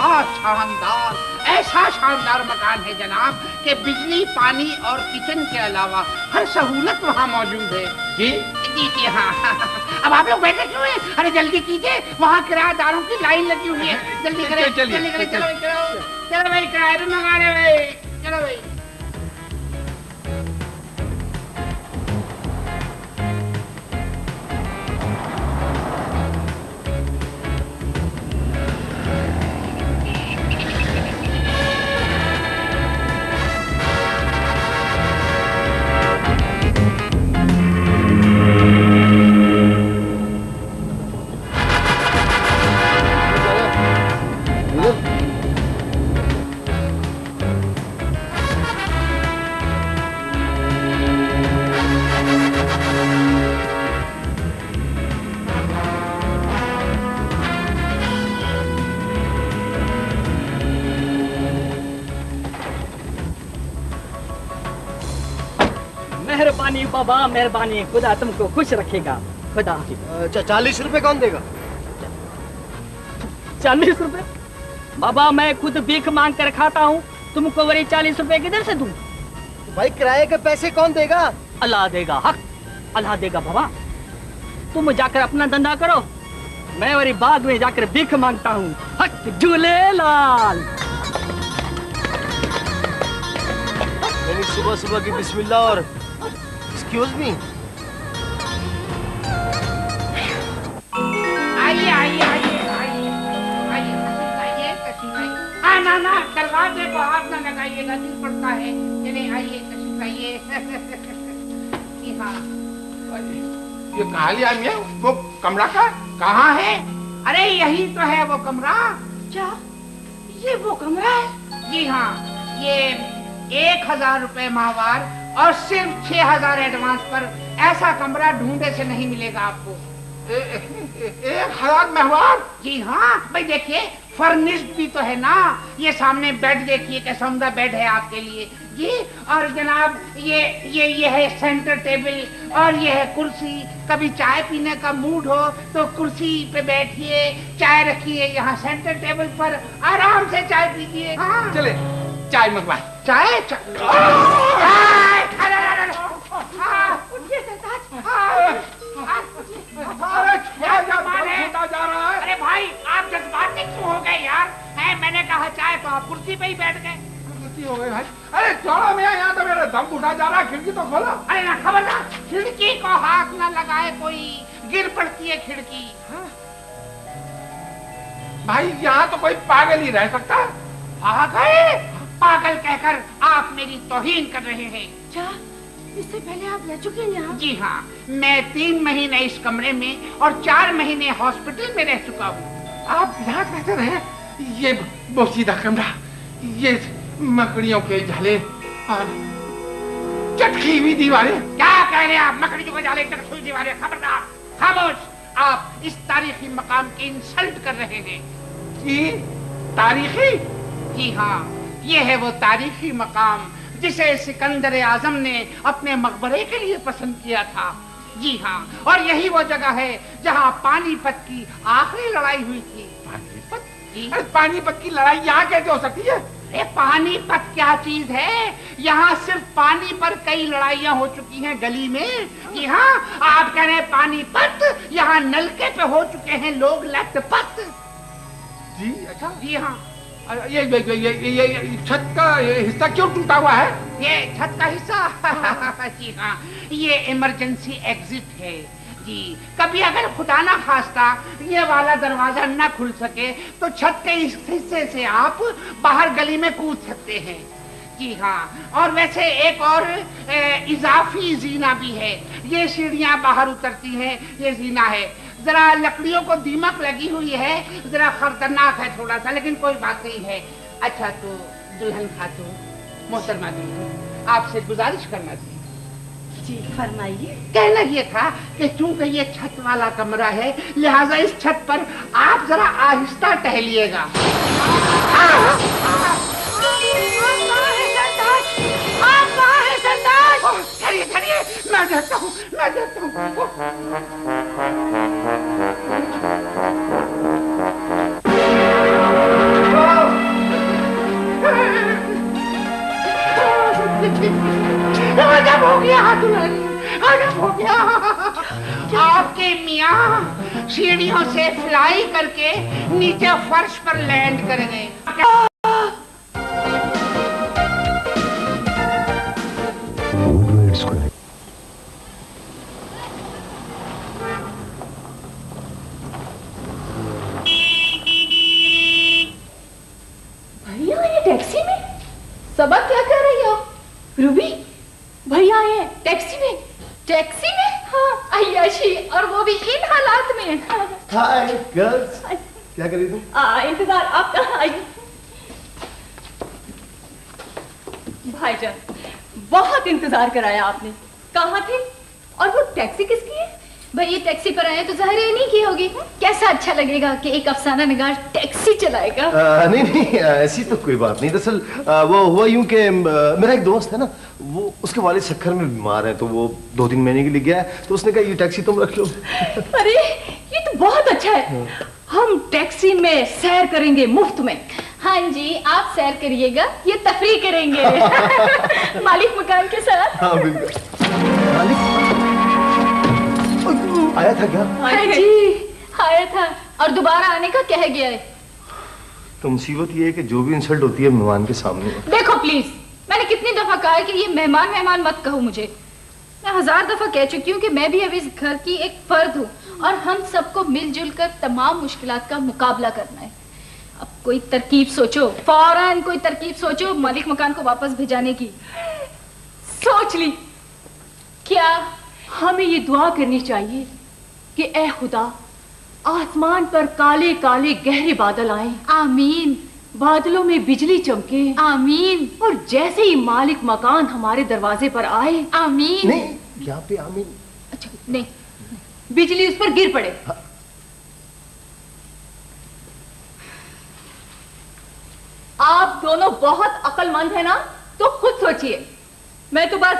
शानदार, ऐसा शानदार मकान है जनाब कि बिजली, पानी और किचन के अलावा हर सहूलत वहाँ मौजूद है। जी जी जी हाँ। अब आप लोग बैठे क्यों हैं? अरे जल्दी कीजिए, वहाँ किराएदारों की लाइन लगी हुई है। जल्दी करें, जल्दी करें। चलो चलो भाई, किराए पे मंगा रहे भाई, चलो भाई। मेहरबानी बाबा, मेहरबानी, खुदा तुमको खुश रखेगा। खुदा। 40 रुपए कौन देगा? 40 रुपए? बाबा मैं खुद भीख मांग कर खाता हूँ, तुमको वही 40 रुपए किधर से दूं? भाई किराए के पैसे कौन देगा? अल्लाह देगा, हक अल्लाह देगा बाबा। तुम जाकर अपना धंधा करो, मैं वही बाग में जाकर भीख मांगता हूँ। हक झूलेलाल। सुबह सुबह की बिस्मिल्लाह और एक्सक्यूज मी। आइए आइए आइए आइए आइए, तशरीफ लाइए। हाँ ना ना, दरवाजे को हाथ ना लगाइएगा, दिल पड़ता है। चलिए आइए, तशरीफ लाइए। हाँ, ये कहाँ लिया मियां? वो कमरा का कहाँ है? अरे यही तो है वो कमरा। क्या ये वो कमरा है? जी हाँ, ये 1000 रुपए माहवार और सिर्फ 6000 एडवांस पर ऐसा कमरा ढूंढे से नहीं मिलेगा आपको। 1000 माहवार? जी हाँ भाई, देखिए फर्निश्ड भी तो है ना। ये सामने बेड देखिए, कैसा उम्दा बेड है आपके लिए जी। और जनाब ये है सेंटर टेबल और ये है कुर्सी। कभी चाय पीने का मूड हो तो कुर्सी पे बैठिए, चाय रखिए यहाँ सेंटर टेबल पर, आराम से चाय पीजिए। हाँ चले चाय मंगवा। चाय जा रहा है। अरे भाई आप जज्बाती क्यों हो गए यार? है मैंने कहा चाय तो आप कुर्सी पे ही बैठ गए। गलती हो गई भाई। अरे चौड़ा मियां, यहाँ तो मेरा दम उठा जा रहा है, खिड़की तो खोला। अरे ना, खबरदार खिड़की को हाथ ना लगाए, कोई गिर पड़ती है खिड़की। हाँ? भाई यहाँ तो कोई पागल ही रह सकता है। पागल? पागल कहकर आप मेरी तौहीन कर रहे हैं। क्या इससे पहले आप रह चुके हैं यहाँ? जी हाँ, मैं 3 महीने इस कमरे में और 4 महीने हॉस्पिटल में रह चुका हूँ। आप यहाँ कैसे रहे? ये बोसीदा कमरा, ये मकड़ियों के जाले और चटकी हुई दीवारें। क्या कह रहे हैं आप? मकड़ियों के जाले, चटकी हुई दीवारें? खबरदार, खामोश। आप इस तारीखी मकाम की इंसल्ट कर रहे हैं। जी तारीखी? जी हाँ, ये है वो तारीखी मकाम जिसे सिकंदर आजम ने अपने मकबरे के लिए पसंद किया था। जी हाँ, और यही वो जगह है जहाँ पानीपत की आखिरी लड़ाई हुई थी। पानीपत? अरे पानीपत की लड़ाई यहाँ कैसे हो सकती है? अरे पानीपत क्या चीज है? यहाँ सिर्फ पानी पर कई लड़ाइयाँ हो चुकी हैं गली में। जी हाँ, आप कह रहे हैं पानीपत, यहाँ नलके पे हो चुके हैं लोग लटपट। जी अच्छा। जी हाँ। ये छत का हिस्सा क्यों टूटा हुआ है? ये छत का हिस्सा? जी हाँ, ये इमरजेंसी एग्जिट है जी। कभी अगर खुदा ना खास्ता ये वाला दरवाजा ना खुल सके तो छत के इस हिस्से से आप बाहर गली में कूद सकते हैं। जी हाँ, और वैसे एक और इजाफी जीना भी है। ये सीढ़ियाँ बाहर उतरती हैं, ये जीना है। जरा लकड़ियों को दीमक लगी हुई है, जरा खतरनाक है थोड़ा सा, लेकिन कोई बात नहीं है। अच्छा तो दुल्हन खातून, मोहतरमा दुल्हन, आपसे गुजारिश करना थी। जी फरमाइए। कहना ये था कि चूंकि ये छत वाला कमरा है, लिहाजा इस छत पर आप जरा आहिस्ता टहलिएगा। खड़िए खड़िए, मैं देखता हूँ, मैं देखता हूँ। दुल्हन अरब हो गया। आपके मियाँ सीढ़ियों से फ्लाई करके नीचे फर्श पर लैंड कर गए। भैया ये टैक्सी में सबक क्या कर रही हो? रूबी भैया आए टैक्सी में। टैक्सी में? हाँ अय्याशी, और वो भी इन हालात में। हाय गर्ल्स, क्या कर रही तुम? इंतजार आपका। भाईजान बहुत इंतजार कराया आपने, कहाँ थे? और वो टैक्सी किसकी है? भाई ये टैक्सी पर आए तो जाहिर नहीं की होगी। कैसा अच्छा लगेगा कि एक अफसाना निगार टैक्सी चलाएगा। नहीं नहीं, ऐसी तो कोई बात नहीं। दरअसल वो हुआ यूं कि मेरा एक दोस्त है ना, वो उसके वालिद शक्कर में बीमार है, तो वो 2-3 महीने के लिए गया है, तो उसने कहा ये टैक्सी तुम रख लो। अरे ये तो बहुत अच्छा है, हम टैक्सी में सैर करेंगे मुफ्त में। हाँ जी आप सैर करिएगा, ये तफरीह करेंगे मालिक मकान के साथ। हाँ बिल्कुल। मालिक आया था क्या? हाँ जी आया था, और दोबारा आने का कह गया है। तो मुसीबत ये है कि जो भी इंसल्ट होती है मेहमान के सामने। देखो प्लीज, मैंने कितनी दफा कहा है कि ये मेहमान मेहमान मत कहो मुझे। मैं 1000 दफा कह चुकी हूँ कि मैं भी अब इस घर की एक फर्द हूँ, और हम सबको मिलजुल कर तमाम मुश्किलात का मुकाबला करना है। अब कोई तरकीब सोचो, फौरन कोई तरकीब सोचो मालिक मकान को वापस भिजाने की। सोच ली क्या? हमें ये दुआ करनी चाहिए कि ए खुदा आसमान पर काले काले गहरे बादल आए, आमीन। बादलों में बिजली चमके, आमीन। और जैसे ही मालिक मकान हमारे दरवाजे पर आए, आमीन। नहीं यहाँ पे आमीन। अच्छा नहीं, बिजली उस पर गिर पड़े। आप दोनों बहुत अक्लमंद है ना, तो खुद सोचिए। मैं तो बस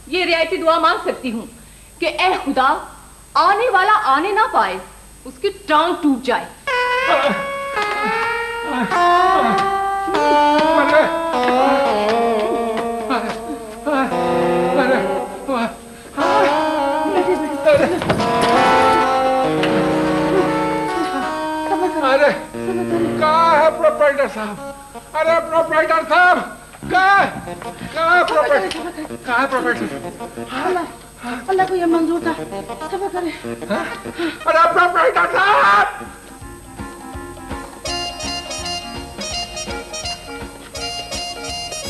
ये रियायती दुआ मांग सकती हूँ कि ए खुदा आने वाला आने ना पाए, उसकी टांग टूट जाए। अरे कहाँ है प्रोप्राइटर साहब? अरे प्रोप्राइटर साहब कहाँ है प्रोप्राइटर? अल्लाह को ये मंजूर था, सब्र करें। अरे प्रोप्राइटर साहब!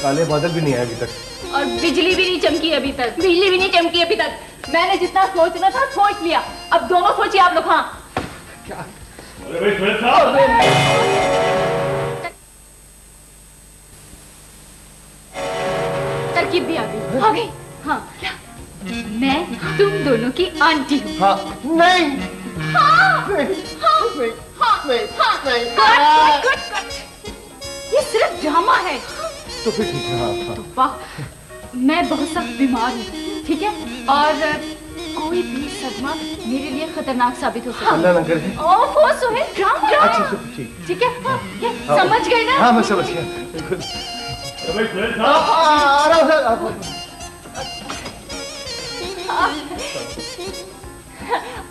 काले बादल भी नहीं आए अभी तक, और बिजली भी नहीं चमकी अभी तक। बिजली भी नहीं चमकी अभी तक। मैंने जितना सोचना था सोच लिया, अब दोनों सोचिए आप लोग। हाँ क्या? तरकीब भी आ गई। आ गई? हाँ क्या? मैं तुम दोनों की आंटी हूँ। हाँ नहीं। हाँ नहीं हाँ नहीं हाँ नहीं हाँ। नहीं। कट। ये सिर्फ ड्रामा है। तो फिर ठीक है। हाँ हाँ। वाह, मैं बहुत सख्त बीमार हूँ, ठीक है, और कोई भी सदमा मेरे लिए खतरनाक साबित हो सकता है। अल्लाह ना करे। ओफो सोहेल, ड्रामा। अच्छा तो ठीक। ठीक है, हाँ, ये समझ गए ना? हाँ मैं समझ गया बिल्कुल।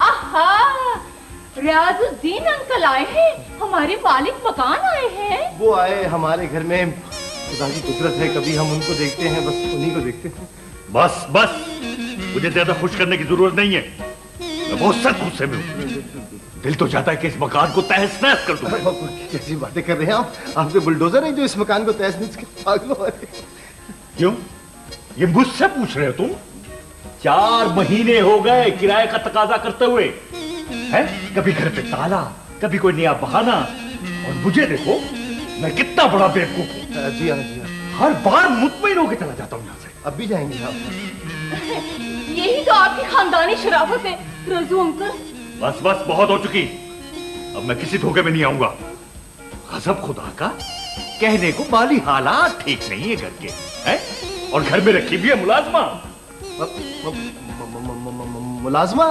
आहा, रियाजुद्दीन अंकल आए हैं, हमारे मालिक मकान आए हैं। वो आए हमारे घर में, खुदा की कुदरत है, कभी हम उनको देखते हैं, बस उन्हीं को देखते हैं। बस बस, मुझे ज्यादा खुश करने की जरूरत नहीं है। मैं बहुत सख्त गुस्से में हूँ। दिल तो चाहता है कि इस मकान को तहस नहस कर दूं। कैसी बातें कर रहे हैं आप? आप तो बुलडोजर हैं जो इस मकान को तहस नहस कर पागल हो रहे हैं। क्यों? ये मुझसे पूछ रहे हो तुम? 4 महीने हो गए किराए का तकाजा करते हुए, हैं? कभी घर पे ताला, कभी कोई नया बहाना, और मुझे देखो, मैं कितना बड़ा बेवकूफ हूँ। जी हाँ जी हाँ। हर बार मुतमईन होकर चला जाता हूँ यहाँ से। अब भी जाएंगे आप? यही तो आपकी खानदानी शराफत है रजू अंकल। बस बस, बहुत हो चुकी। अब मैं किसी धोखे में नहीं आऊंगा। गजब खुदा का, कहने को माली हालात ठीक नहीं है घर के, हैं? और घर में रखी भी है मुलाजमा। मुलाजमा?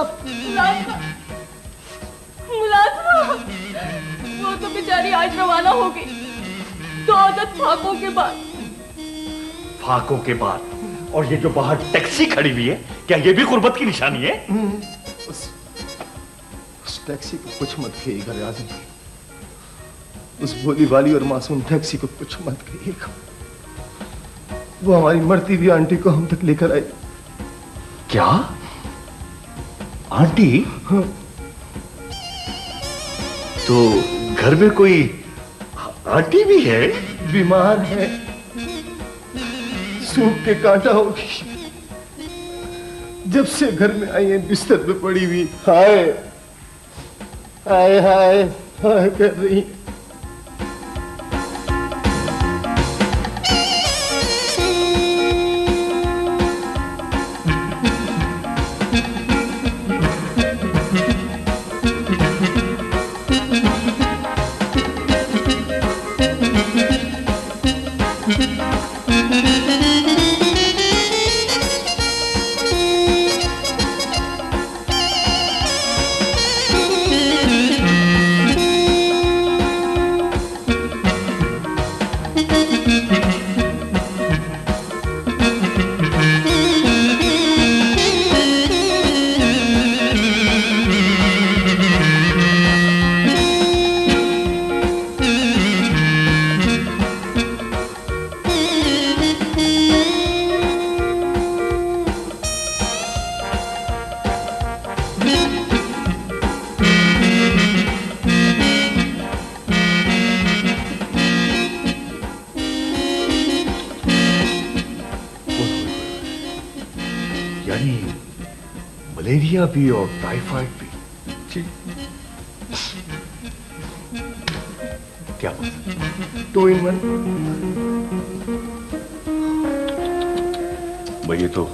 मुलाजमा? वो तो बेचारी आज रवाना होगी 2 फाकों के बाद। फाकों के बाद? और ये जो बाहर टैक्सी खड़ी हुई है, क्या ये भी गुर्बत की निशानी है? उस टैक्सी को कुछ मत कहिएगा रियाज अंकल, उस भोली वाली और मासूम टैक्सी को कुछ मत कहिएगा। वो हमारी मरती हुई आंटी को हम तक लेकर आई। क्या? आंटी? हाँ। तो घर में कोई आंटी भी है? बीमार है, सूख के कांटा होगी। जब से घर में आई है बिस्तर पे पड़ी हुई हाय हाय हाय हाय कर रही है। यानी मलेरिया भी और टाइफाइड भी। क्या बात? 2 in 1। भाई ये तो